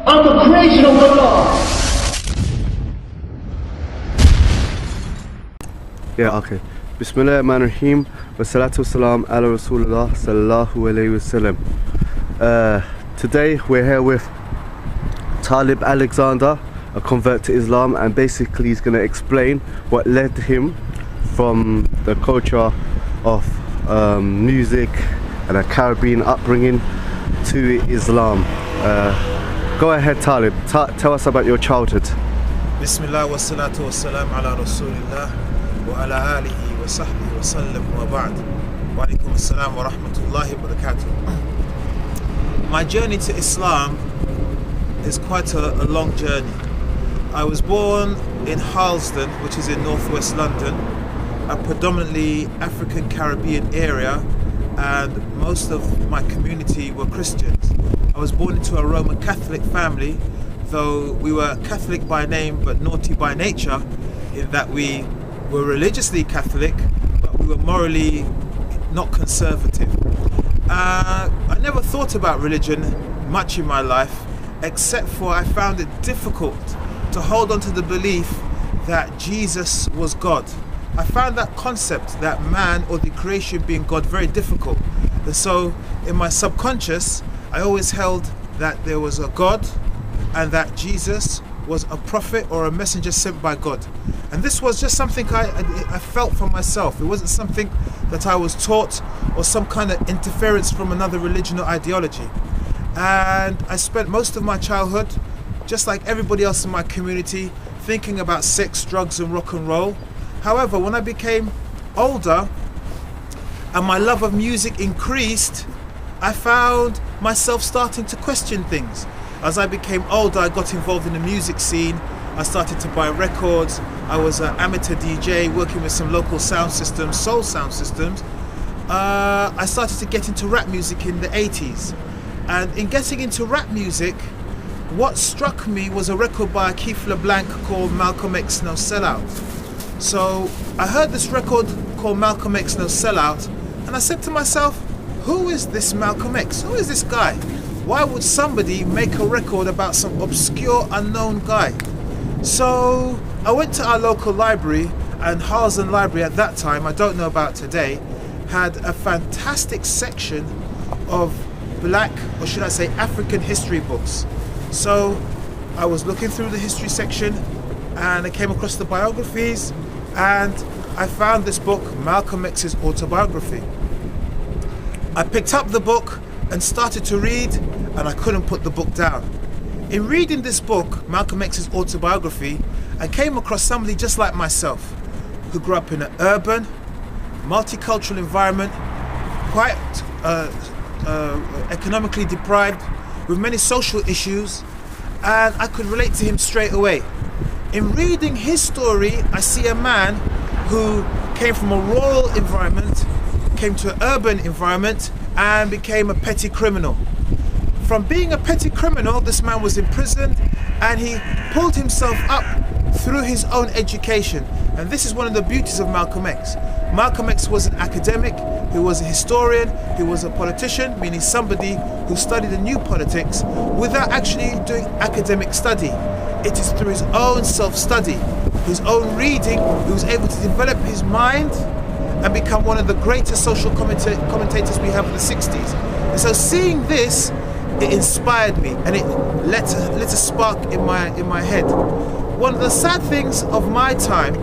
I'm the creation of Allah. Yeah, okay. Bismillahirrahmanirrahim. Wassalatu wassalam ala Rasulullah sallallahu alayhi wasallam. Today we're here with Talib Alexander, a convert to Islam, and basically he's going to explain what led him from the culture of music and a Caribbean upbringing to Islam. Go ahead, Talib. Tell us about your childhood. Bismillah wa salatu wa salam ala Rasulillah wa ala alihi wa sahbihi wa sallam wa ba'd. Wa alaikum assalam wa rahmatullahi wa barakatuh. My journey to Islam is quite a long journey. I was born in Harlesden, which is in northwest London, a predominantly African Caribbean area, and most of my community were Christians. I was born into a Roman Catholic family, though we were Catholic by name but naughty by nature, in that we were religiously Catholic but we were morally not conservative. I never thought about religion much in my life, except for I found it difficult to hold on to the belief that Jesus was God. I found that concept, that man or the creation being God, very difficult. And so in my subconscious, I always held that there was a God and that Jesus was a prophet or a messenger sent by God. And this was just something I felt for myself. It wasn't something that I was taught or some kind of interference from another religion or ideology. And I spent most of my childhood, just like everybody else in my community, thinking about sex, drugs and rock and roll. However, when I became older and my love of music increased, I found myself starting to question things. As I became older, I got involved in the music scene. I started to buy records. I was an amateur DJ working with some local sound systems, soul sound systems. I started to get into rap music in the 80s. And in getting into rap music, what struck me was a record by Keith LeBlanc called Malcolm X No Sellout. So I heard this record called Malcolm X No Sellout, and I said to myself, who is this Malcolm X? Who is this guy? Why would somebody make a record about some obscure unknown guy? So I went to our local library, and Harlesden Library at that time, I don't know about today, had a fantastic section of black, or should I say African history books. So I was looking through the history section and I came across the biographies, and I found this book, Malcolm X's autobiography. I picked up the book and started to read, and I couldn't put the book down. In reading this book, Malcolm X's autobiography, I came across somebody just like myself, who grew up in an urban, multicultural environment, quite economically deprived, with many social issues, and I could relate to him straight away. In reading his story, I see a man who came from a rural environment, came to an urban environment, and became a petty criminal. From being a petty criminal, this man was imprisoned, and he pulled himself up through his own education. And this is one of the beauties of Malcolm X. Malcolm X was an academic, he was a historian, he was a politician, meaning somebody who studied the new politics without actually doing academic study. It is through his own self-study, his own reading, he was able to develop his mind and become one of the greatest social commentators we have in the 60s. And so seeing this, it inspired me, and it lit a spark in my head. One of the sad things of my time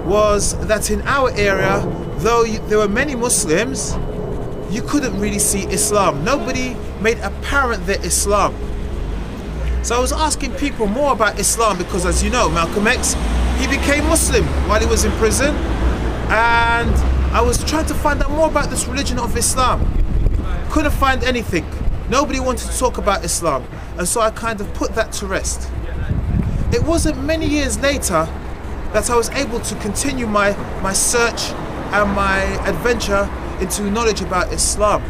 was that in our area, though there were many Muslims, you couldn't really see Islam. Nobody made apparent their Islam. So I was asking people more about Islam because, as you know, Malcolm X, he became Muslim while he was in prison, and I was trying to find out more about this religion of Islam. Couldn't find anything. Nobody wanted to talk about Islam, and so I kind of put that to rest. It wasn't many years later that I was able to continue my search and my adventure into knowledge about Islam.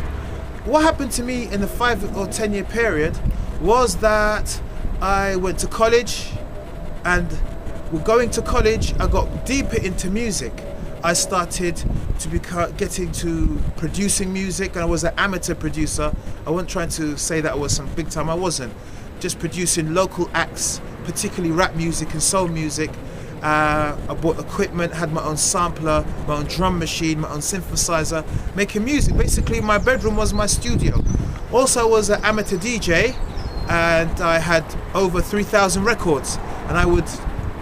What happened to me in the 5 or 10 year period was that I went to college, and going to college I got deeper into music. I started to get into producing music, and I was an amateur producer. I wasn't trying to say that I was some big time, I wasn't. just producing local acts, particularly rap music and soul music. I bought equipment, had my own sampler, my own drum machine, my own synthesizer, making music. Basically, my bedroom was my studio. Also, I was an amateur DJ, and I had over 3,000 records. And I would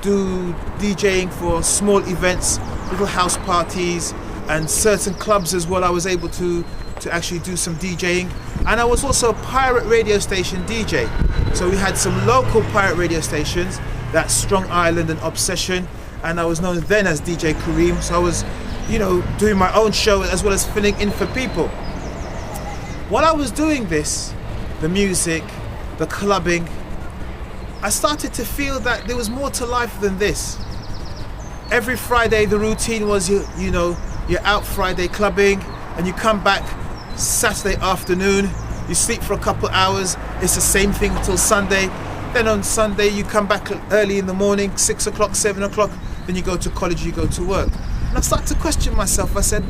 do DJing for small events, little house parties, and certain clubs as well. I was able to actually do some DJing. And I was also a pirate radio station DJ. So we had some local pirate radio stations, that's Strong Island and Obsession, and I was known then as DJ Kareem. So I was, doing my own show as well as filling in for people. While I was doing this, the music, the clubbing, I started to feel that there was more to life than this. Every Friday the routine was you're out Friday clubbing, and you come back Saturday afternoon, you sleep for a couple hours, it's the same thing until Sunday. Then on Sunday you come back early in the morning, 6 o'clock, 7 o'clock, then you go to college, you go to work. And I started to question myself. I said,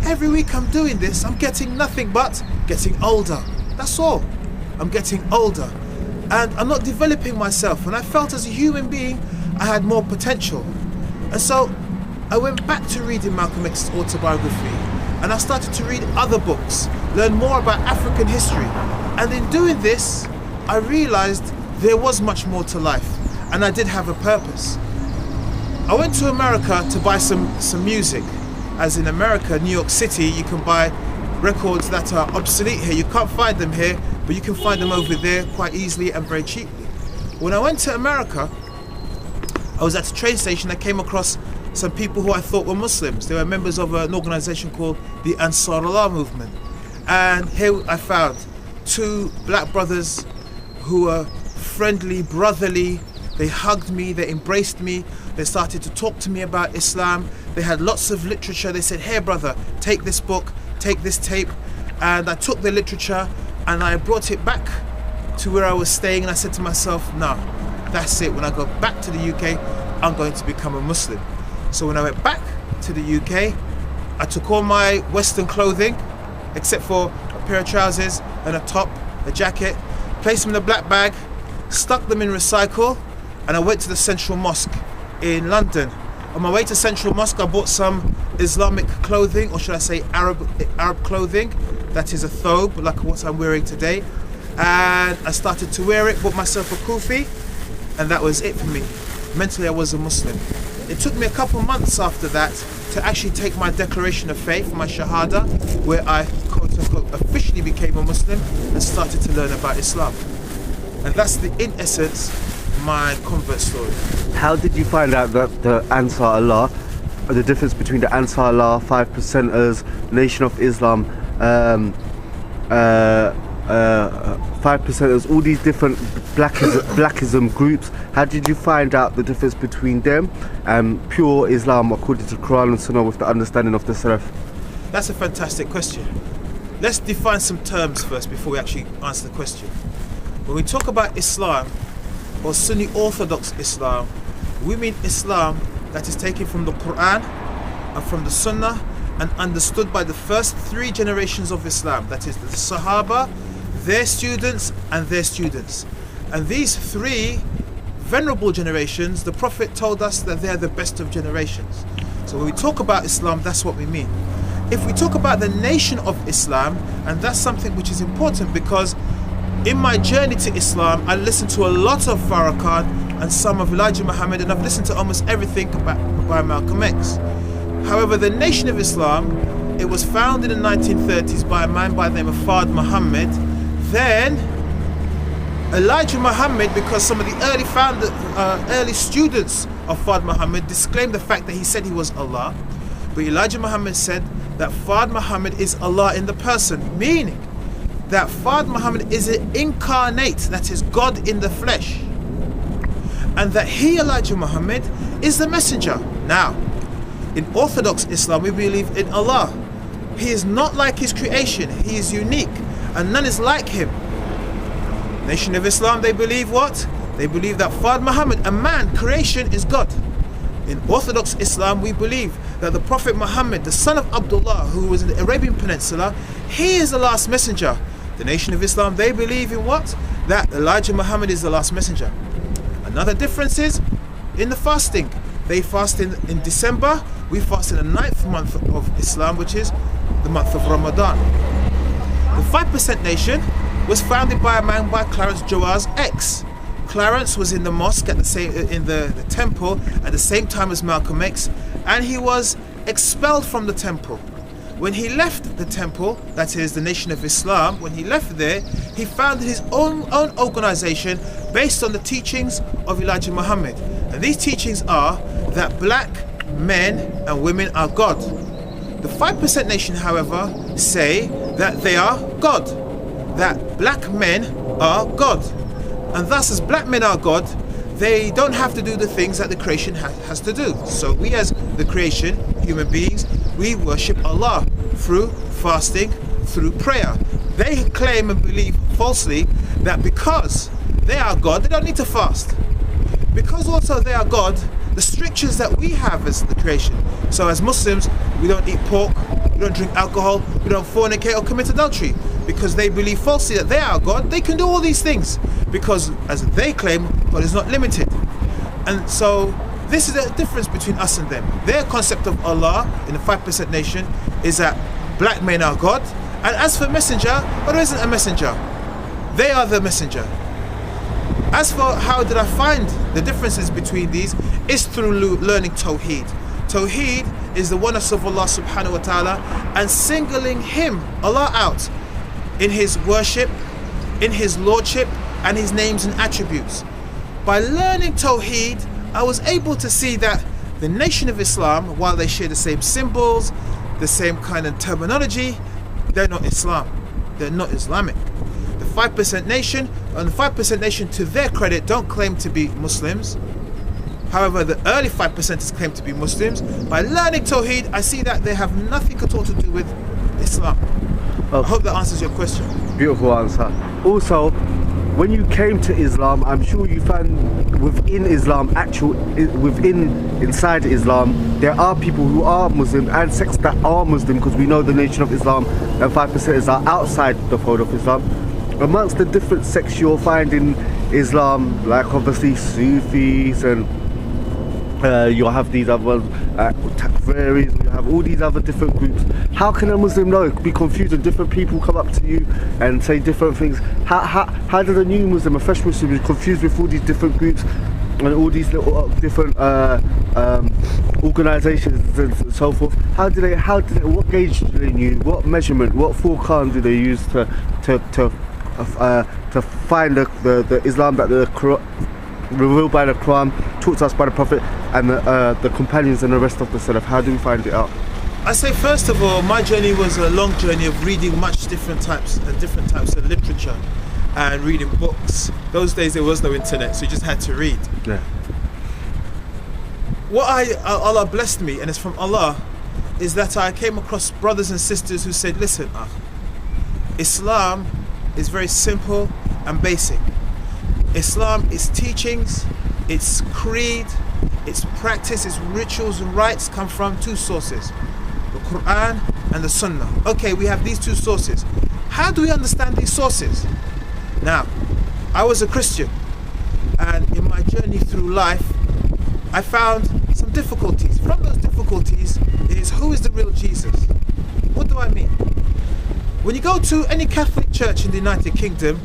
every week I'm doing this, I'm getting nothing but getting older. That's all. I'm getting older. And I'm not developing myself. And I felt as a human being, I had more potential. And so I went back to reading Malcolm X's autobiography. And I started to read other books, learn more about African history. And in doing this, I realized there was much more to life. And I did have a purpose. I went to America to buy some music. As in America, New York City, you can buy records that are obsolete here. You can't find them here, but you can find them over there quite easily and very cheaply. When I went to America, I was at a train station. I came across some people who I thought were Muslims. They were members of an organization called the Ansar Allah movement. And here I found two black brothers who were friendly, brotherly. They hugged me, they embraced me, they started to talk to me about Islam. They had lots of literature. They said, hey brother, take this book, take this tape. And I took the literature and I brought it back to where I was staying, and I said to myself, no, that's it. When I go back to the UK, I'm going to become a Muslim. So when I went back to the UK, I took all my Western clothing, except for a pair of trousers and a top, a jacket, placed them in a black bag, stuck them in recycle, and I went to the Central Mosque in London. On my way to Central Mosque, I bought some Islamic clothing, or should I say Arab clothing. That is a thobe, like what I'm wearing today. And I started to wear it, bought myself a kufi, and that was it for me. Mentally, I was a Muslim. It took me a couple months after that to actually take my declaration of faith, my shahada, where I, quote unquote, officially became a Muslim and started to learn about Islam. And that's in essence, my convert story. How did you find out that the Ansar Allah, the difference between the Ansar Allah, 5 percenters, Nation of Islam, 5 percenters, all these different blackism groups, how did you find out the difference between them and pure Islam according to Quran and Sunnah with the understanding of the Salaf? That's a fantastic question. Let's define some terms first before we actually answer the question. When we talk about Islam, or Sunni Orthodox Islam, we mean Islam that is taken from the Quran and from the Sunnah and understood by the first 3 generations of Islam, that is the Sahaba, their students and their students. And these 3 venerable generations, the Prophet told us that they're the best of generations. So when we talk about Islam, that's what we mean. If we talk about the nation of Islam, and that's something which is important, because in my journey to Islam, I listened to a lot of Farrakhan and some of Elijah Muhammad, and I've listened to almost everything by Malcolm X. However, the Nation of Islam, it was founded in the 1930s by a man by the name of Fard Muhammad. Then Elijah Muhammad, because some of the early students of Fard Muhammad disclaimed the fact that he said he was Allah, but Elijah Muhammad said that Fard Muhammad is Allah in the person, meaning that Fard Muhammad is an incarnate, that is God in the flesh, and that he, Elijah Muhammad, is the messenger. Now, in Orthodox Islam, we believe in Allah. He is not like his creation. He is unique, and none is like him. Nation of Islam, they believe what? They believe that Fard Muhammad, a man, creation, is God. In Orthodox Islam, we believe that the Prophet Muhammad, the son of Abdullah, who was in the Arabian Peninsula, he is the last messenger. The Nation of Islam, they believe in what? that Elijah Muhammad is the last messenger. Another difference is in the fasting. They fast in December, we fast in the 9th month of Islam, which is the month of Ramadan. The 5% Nation was founded by a man by Clarence Joaz X. Clarence was in the mosque at the same in the temple at the same time as Malcolm X, and he was expelled from the temple. When he left the temple, that is the Nation of Islam, when he left there, he founded his own organization based on the teachings of Elijah Muhammad. And these teachings are that black men and women are God. The 5% Nation, however, say that they are God, that black men are God. And thus, as black men are God, they don't have to do the things that the creation has to do. So we as the creation, human beings, we worship Allah through fasting, through prayer. They claim and believe falsely that because they are God, they don't need to fast. Because also they are God, the strictures that we have as the creation. So as Muslims, we don't eat pork, we don't drink alcohol, we don't fornicate or commit adultery. Because they believe falsely that they are God, they can do all these things. Because as they claim, God is not limited. And so this is the difference between us and them. Their concept of Allah in the 5% Nation is that black men are God. And as for messenger, well, there isn't a messenger. They are the messenger. As for how did I find the differences between these, is through learning Tawheed. Tawheed is the oneness of Allah subhanahu wa ta'ala and singling Him, Allah, out in His worship, in His lordship, and His names and attributes. By learning Tawheed, I was able to see that the Nation of Islam, while they share the same symbols, the same kind of terminology, they're not Islam. They're not Islamic. The 5% Nation, and the 5% Nation, to their credit, don't claim to be Muslims. However, the early 5%ers claim to be Muslims. By learning Tawheed, I see that they have nothing at all to do with Islam. I hope that answers your question. Beautiful answer. Also, when you came to Islam, I'm sure you found within Islam, inside Islam, there are people who are Muslim and sects that are Muslim, because we know the Nation of Islam and 5%ers are outside the fold of Islam. Amongst the different sects you'll find in Islam, like obviously Sufis, and you'll have these other Takfiris, you have all these other different groups. How can a Muslim know? Be confused and different people come up to you and say different things. How does a new Muslim, a fresh Muslim, be confused with all these different groups and all these little different organizations and so forth? What gauge do they use? What measurement, what Furqan do they use to find the Islam that the Quran, revealed by the Quran, taught to us by the Prophet and the companions and the rest of the Salaf? How do we find it out? I say, first of all, my journey was a long journey of reading much different types of literature and reading books. Those days there was no internet, so you just had to read. Yeah. What Allah blessed me, and it's from Allah, is that I came across brothers and sisters who said, listen, Islam is very simple and basic. Islam, its teachings, its creed, its practice, its rituals and rites come from two sources, the Quran and the Sunnah. Okay, we have these two sources. How do we understand these sources? Now, I was a Christian, and in my journey through life, I found some difficulties. From those difficulties is, who is the real Jesus? What do I mean? When you go to any Catholic church in the United Kingdom,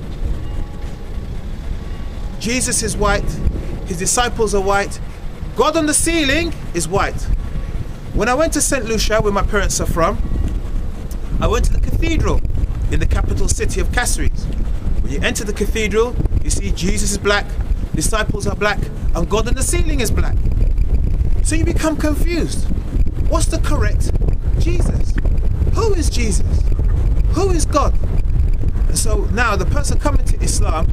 Jesus is white, His disciples are white, God on the ceiling is white. When I went to St. Lucia, where my parents are from, I went to the cathedral in the capital city of Castries. When you enter the cathedral, you see Jesus is black, disciples are black, and God on the ceiling is black. So you become confused. What's the correct Jesus? Who is Jesus? Who is God? And so now the person coming to Islam,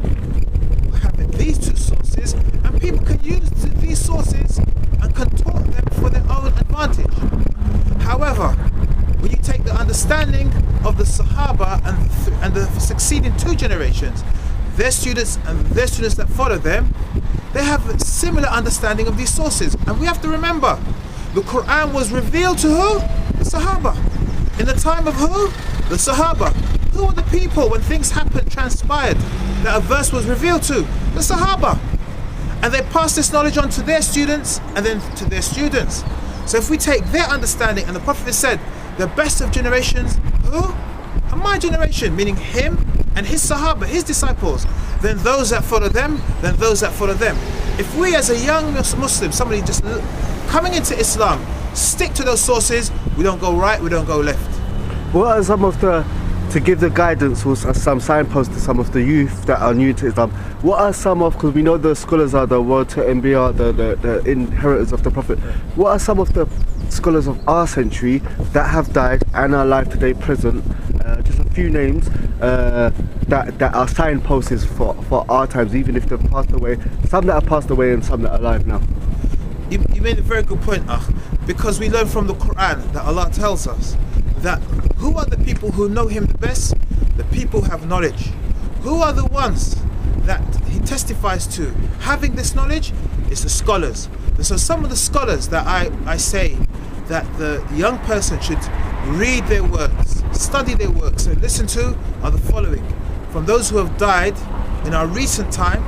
having these two sources, and people can use these sources and contort them for their own advantage. However, when you take the understanding of the Sahaba and the succeeding two generations, their students and their students that follow them, they have a similar understanding of these sources. And we have to remember, the Quran was revealed to who? The Sahaba. In the time of who? The Sahaba. Who are the people when things happened, transpired, that a verse was revealed to? The Sahaba. And they passed this knowledge on to their students and then to their students. So if we take their understanding, and the Prophet has said, the best of generations, who? And my generation, meaning him and his Sahaba, his disciples, then those that follow them, then those that follow them. If we as a young Muslim, somebody just coming into Islam, stick to those sources, we don't go right, we don't go left. What are some of the, to give the guidance or some signposts to some of the youth that are new to Islam, what are some of, because we know the scholars are the world to Anbiya, the inheritors of the Prophet, what are some of the scholars of our century that have died and are alive today, present, just a few names that are signposts for our times, even if they've passed away, some that have passed away and some that are alive now? You made a very good point, because we learn from the Quran that Allah tells us that who are the people who know Him the best? The people who have knowledge. Who are the ones that He testifies to having this knowledge? It's the scholars. And so some of the scholars that I say that the young person should read their works, study their works and listen to are the following. From those who have died in our recent time,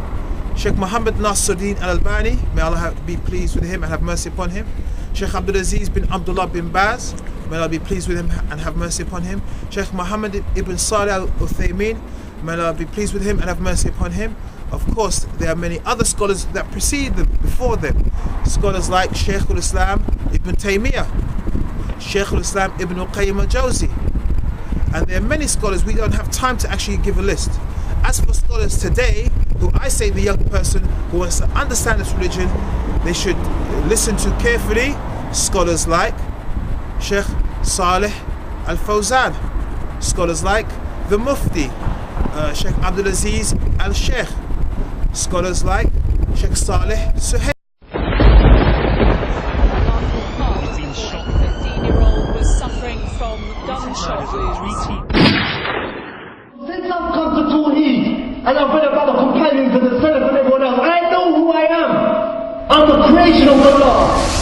Sheikh Muhammad Nasruddin al-Albani, may Allah be pleased with him and have mercy upon him. Sheikh Abdul Aziz bin Abdullah bin Baz, may Allah be pleased with him and have mercy upon him. Sheikh Muhammad ibn Salih al-Uthaymin, may Allah be pleased with him and have mercy upon him. Of course, there are many other scholars that precede them, before them. Scholars like Shaykh al-Islam ibn Taymiyyah, Shaykh al-Islam ibn Qayyim al-Jawzi. And there are many scholars, we don't have time to actually give a list. As for scholars today, who I say the young person who wants to understand this religion, they should listen to carefully scholars like Sheikh Saleh al-Fawzan, scholars like the Mufti, Sheikh Abdul Aziz al-Sheikh, scholars like Sheikh Saleh Suhail. A 15-year-old was suffering from gunshot wounds. Since I've come to Tawheed and I've read about the companions and the Salaf and everyone else, I know who I am. I'm the creation of Allah.